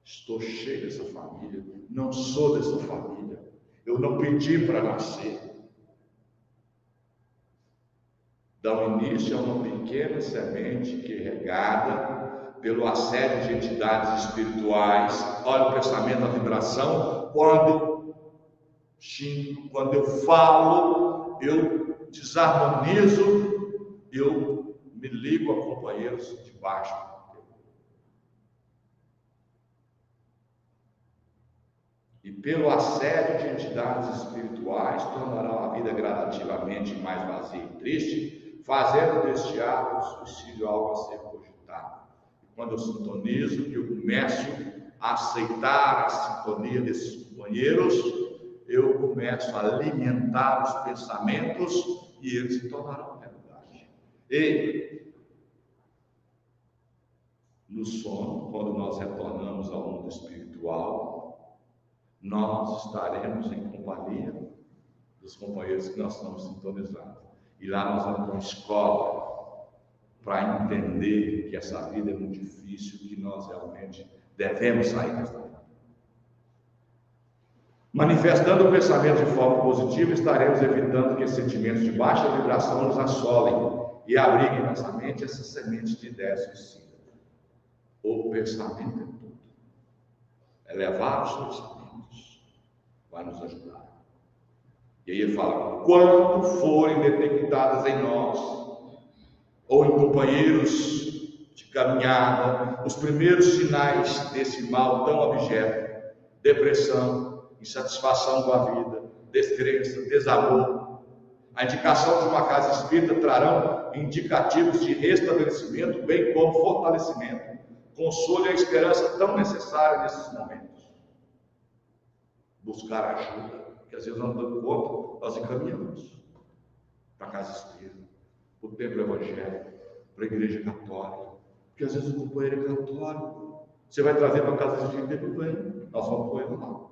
[SPEAKER 2] Estou cheio dessa família, não sou dessa família, eu não pedi para nascer. Dá início a uma pequena semente que, regada, pelo assédio de entidades espirituais. Olha o pensamento, a vibração. Quando eu xingo, quando eu falo, eu desarmonizo, eu me ligo a companheiros de baixo. E pelo assédio de entidades espirituais, tornarão a vida gradativamente mais vazia e triste, fazendo deste ato o suicídio algo a ser cogitado. E quando eu sintonizo, que eu começo a aceitar a sintonia desses companheiros, eu começo a alimentar os pensamentos e eles se tornarão realidade. E no sono, quando nós retornamos ao mundo espiritual, nós estaremos em companhia dos companheiros que nós estamos sintonizados. E lá nós vamos para uma escola para entender que essa vida é muito difícil, que nós realmente devemos sair dessa vida. Manifestando o pensamento de forma positiva, estaremos evitando que sentimentos de baixa vibração nos assolem e abriguem em nossa mente essas sementes de ideias suicidas. O pensamento é tudo. Elevar os pensamentos vai nos ajudar. E aí ele fala: quando forem detectadas em nós ou em companheiros de caminhada os primeiros sinais desse mal tão abjeto, depressão, insatisfação com a vida, descrença, desamor, a indicação de uma casa espírita trarão indicativos de restabelecimento, bem como fortalecimento, consolo e a esperança tão necessária nesses momentos. Buscar ajuda, que às vezes não dando conta, nós encaminhamos para a casa espírita, para o templo evangélico, para a igreja católica, porque às vezes o companheiro é católico, você vai trazer para a casa espírita, ele não vem, nós vamos pôr ele lá.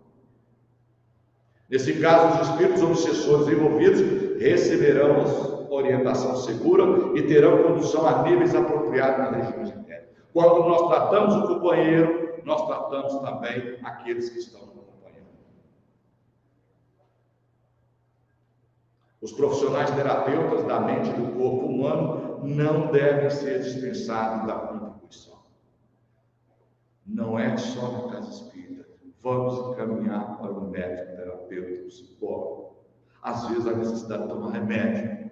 [SPEAKER 2] Nesse caso, os espíritos obsessores envolvidos receberão orientação segura e terão condução a níveis apropriados nas regiões internas. Quando nós tratamos o companheiro, nós tratamos também aqueles que estão no companheiro. Os profissionais terapeutas da mente e do corpo humano não devem ser dispensados da contribuição. Não é só na casa espírita. Vamos encaminhar para o médico, terapeuta, psicólogo. Às vezes a necessidade de tomar remédio.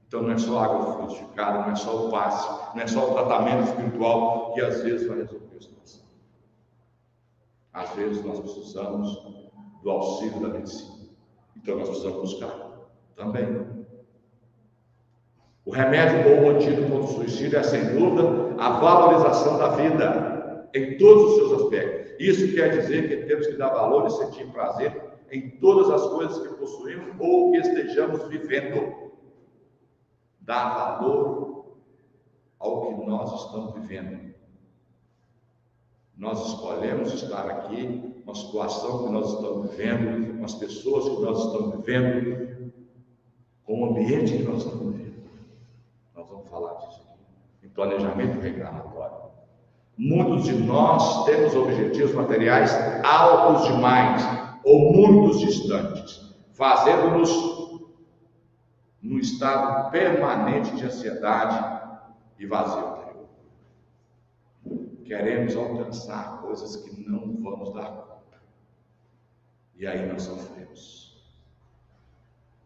[SPEAKER 2] Então não é só água fluidificada, não é só o passe, não é só o tratamento espiritual que às vezes vai resolver a situação. Às vezes nós precisamos do auxílio da medicina. Então nós precisamos buscar também. O remédio ou o antídoto contra o suicídio é, sem dúvida, a valorização da vida em todos os seus aspectos. Isso quer dizer que temos que dar valor e sentir prazer em todas as coisas que possuímos ou que estejamos vivendo. Dar valor ao que nós estamos vivendo. Nós escolhemos estar aqui, uma situação que nós estamos vivendo, com as pessoas que nós estamos vivendo, com o ambiente que nós estamos vivendo. Nós vamos falar disso aqui, em planejamento reencarnatório. Muitos de nós temos objetivos materiais altos demais ou muito distantes, fazendo-nos num estado permanente de ansiedade e vazio interior. Queremos alcançar coisas que não vamos dar conta. E aí nós sofremos.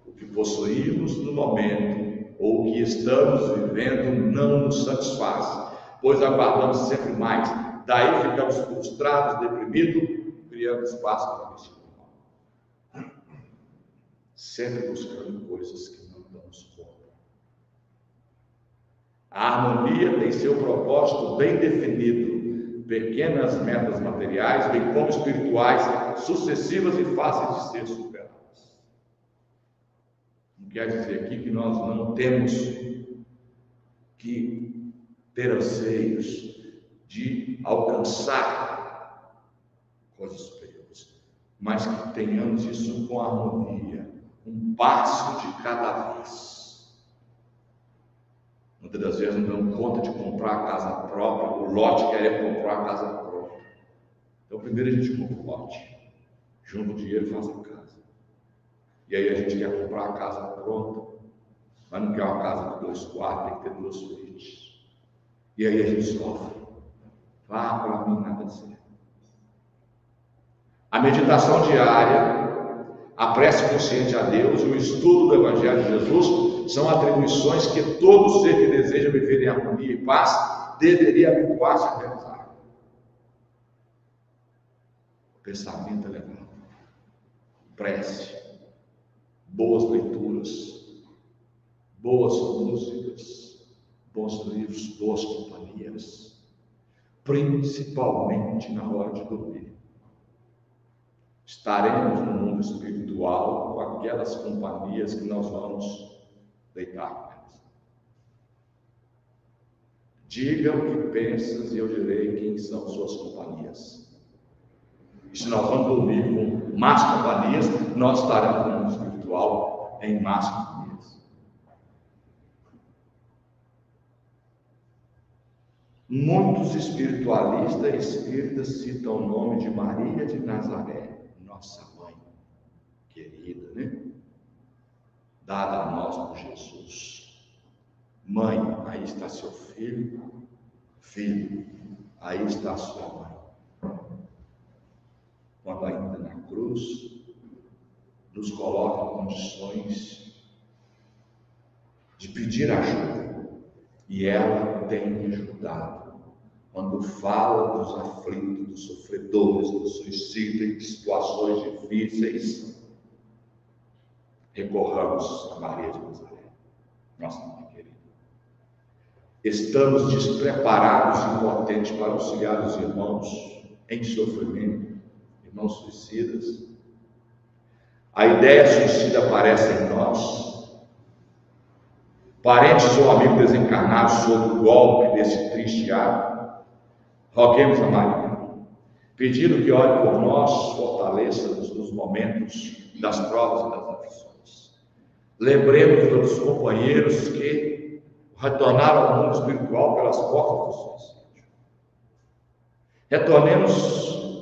[SPEAKER 2] O que possuímos no momento ou o que estamos vivendo não nos satisfaz, pois aguardamos sempre mais. Daí ficamos frustrados, deprimidos, criando espaço para isso. Sempre buscando coisas que não damos conta. A harmonia tem seu propósito bem definido, pequenas metas materiais, bem como espirituais, sucessivas e fáceis de ser superadas. Não quer dizer aqui que nós não temos que ter anseios de alcançar coisas superiores, mas que tenhamos isso com harmonia, um passo de cada vez. Muitas das vezes não damos conta de comprar a casa própria, o lote quer comprar a casa própria. Então primeiro a gente compra o lote, junta o dinheiro e faz a casa. E aí a gente quer comprar a casa pronta, mas não quer uma casa com 2 quartos, tem que ter 2 suítes. E aí a gente sofre. Vá para mim nada serve. A meditação diária, a prece consciente a Deus e o estudo do Evangelho de Jesus são atribuições que todo ser que deseja viver em harmonia e paz deveria habituar-se a realizar. Pensamento elevado, prece, boas leituras, boas músicas, bons livros, boas companhias, principalmente na hora de dormir. Estaremos no mundo espiritual com aquelas companhias que nós vamos deitar com elas. Diga o que pensas e eu direi quem são suas companhias. E se nós vamos dormir com más companhias, nós estaremos no mundo espiritual em más companhias. Muitos espiritualistas e espíritas citam o nome de Maria de Nazaré, nossa mãe querida, né? Dada a nós por Jesus. Mãe, aí está seu filho. Filho, aí está sua mãe. Quando ainda na cruz, nos coloca em condições de pedir ajuda. E ela tem me ajudado. Quando fala dos aflitos, dos sofredores, dos suicidas, de situações difíceis, recorramos a Maria de Nazaré, nossa mãe querida. Estamos despreparados e impotentes para auxiliar os irmãos em sofrimento, irmãos suicidas. A ideia suicida aparece em nós. Parentes ou amigos desencarnados sob o golpe desse triste ato, roguemos a Maria, pedindo que olhe por nós, fortaleça-nos nos momentos das provas e das aflições. Lembremos dos companheiros que retornaram ao mundo espiritual pelas portas do suicídio.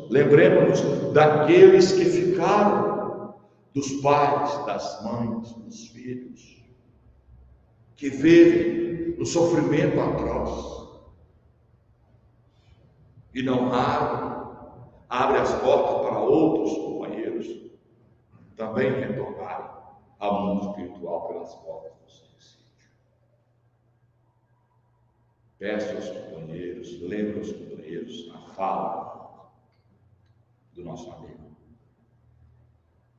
[SPEAKER 2] Lembremos-nos daqueles que ficaram, dos pais, das mães, dos filhos, que vivem no sofrimento atroz. E não raro, abre as portas para outros companheiros também retornarem ao mundo espiritual pelas portas do suicídio. Peço aos companheiros, lembre aos companheiros a fala do nosso amigo.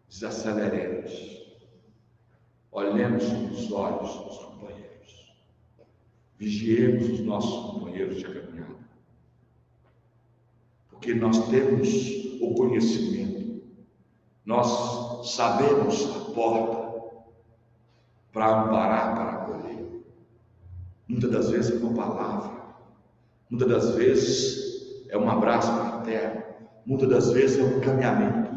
[SPEAKER 2] Desaceleremos, olhemos nos olhos dos companheiros, vigiemos os nossos companheiros de caminhada. Porque nós temos o conhecimento, nós sabemos a porta para amparar, para acolher. Muitas das vezes é uma palavra, muitas das vezes é um abraço fraterno, muitas das vezes é um caminhamento,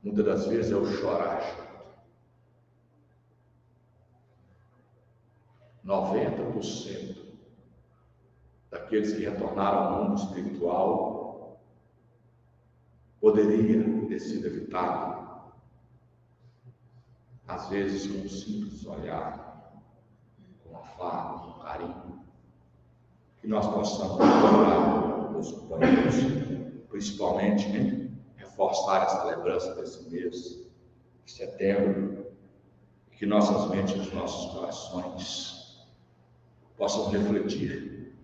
[SPEAKER 2] muitas das vezes é o chorar junto. 90% daqueles que retornaram ao mundo espiritual poderia ter sido evitado, às vezes com um simples olhar, com afago, com carinho, que nós possamos lembrar os companheiros, principalmente, né, reforçar essa lembrança desse mês de setembro, e que nossas mentes e os nossos corações possam refletir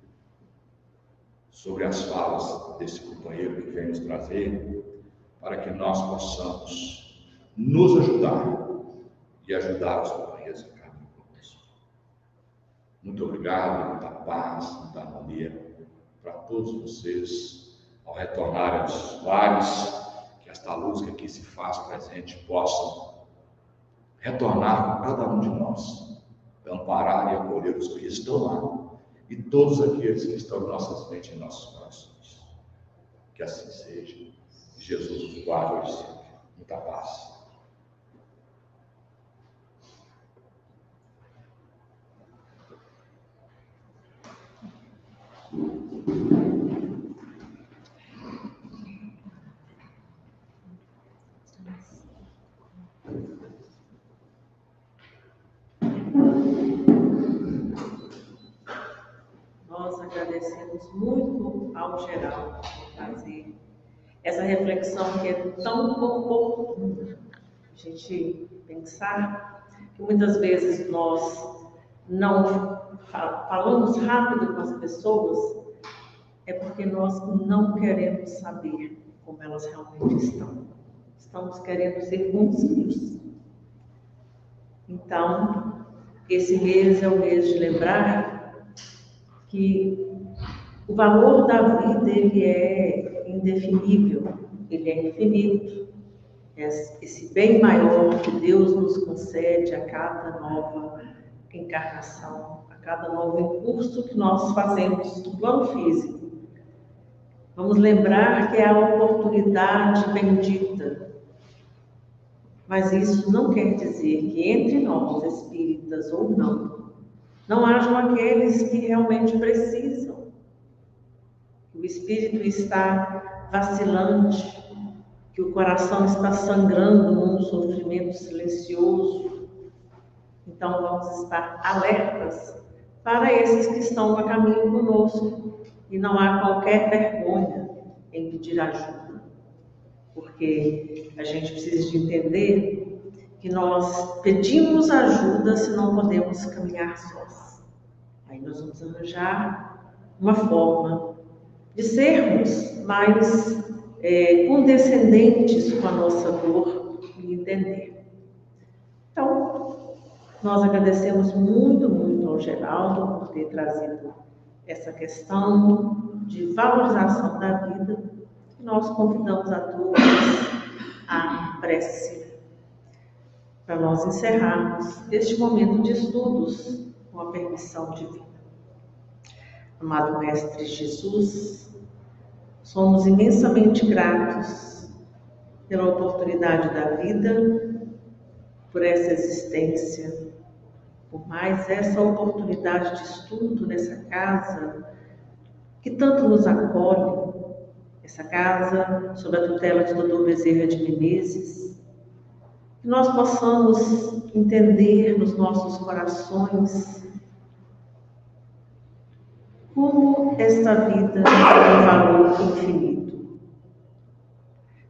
[SPEAKER 2] sobre as falas desse companheiro que vem nos trazer, para que nós possamos nos ajudar e ajudar os companheiros que caminham conosco. Muito obrigado, muita paz, muita harmonia para todos vocês, ao retornarem aos lares, que esta luz que aqui se faz presente possa retornar com cada um de nós, amparar e acolher os que estão lá, e todos aqueles que estão em nossas mentes e em nossos corações. Que assim seja. Jesus os guarde hoje sempre. Muita paz.
[SPEAKER 1] Nós agradecemos
[SPEAKER 3] agradecemos muito ao geral por trazer essa reflexão que é tão oportuna. A gente pensar que muitas vezes nós não falamos rápido com as pessoas, é porque nós não queremos saber como elas realmente estão. Estamos querendo ser bonzinhos. Então, esse mês é o mês de lembrar que o valor da vida ele é indefinível, ele é infinito. Esse bem maior que Deus nos concede a cada nova encarnação, a cada novo impulso que nós fazemos no plano físico. Vamos lembrar que é a oportunidade bendita. Mas isso não quer dizer que entre nós, espíritas ou não hajam aqueles que realmente precisam. O espírito está vacilante, que o coração está sangrando num sofrimento silencioso. Então vamos estar alertas para esses que estão a caminho conosco. E não há qualquer vergonha em pedir ajuda, porque a gente precisa de entender que nós pedimos ajuda se não podemos caminhar sós. Aí nós vamos arranjar uma forma de sermos mais condescendentes com a nossa dor e entender. Então, nós agradecemos muito, muito ao Geraldo por ter trazido essa questão de valorização da vida. Nós convidamos a todos à prece, para nós encerrarmos este momento de estudos com a permissão divina. Amado Mestre Jesus, somos imensamente gratos pela oportunidade da vida, por essa existência, por mais essa oportunidade de estudo nessa casa que tanto nos acolhe, essa casa sob a tutela de Dr. Bezerra de Menezes, que nós possamos entender nos nossos corações como esta vida tem um valor infinito.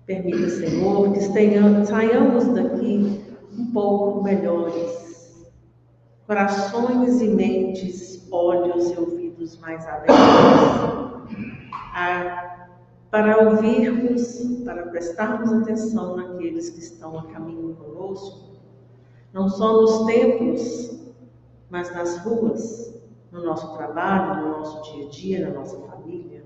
[SPEAKER 3] Permita, Senhor, que saiamos daqui um pouco melhores, corações e mentes, olhos e ouvidos mais abertos, para ouvirmos, para prestarmos atenção naqueles que estão a caminho conosco, não só nos templos, mas nas ruas, no nosso trabalho, no nosso dia a dia, na nossa família.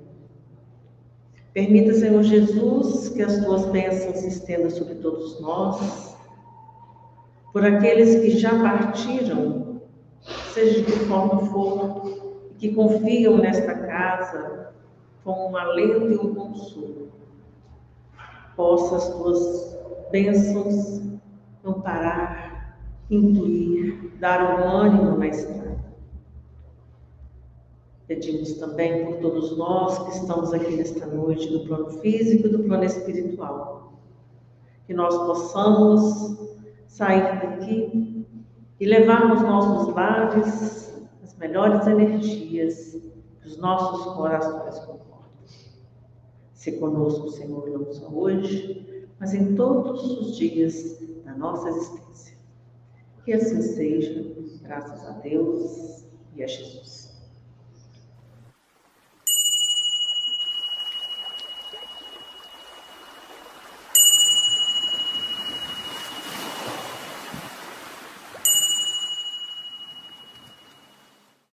[SPEAKER 3] Permita, Senhor Jesus, que as tuas bênçãos se estendam sobre todos nós, por aqueles que já partiram, seja de que forma for, e que confiam nesta casa com um alento e um consolo. Possa as tuas bênçãos amparar, incluir, dar um ânimo na estrada. Pedimos também por todos nós que estamos aqui nesta noite, do plano físico e do plano espiritual, que nós possamos sair daqui e levarmos nossos lares as melhores energias que os nossos corações concordam. Se conosco, Senhor, não só hoje, mas em todos os dias da nossa existência. Que assim seja, graças a Deus e a Jesus.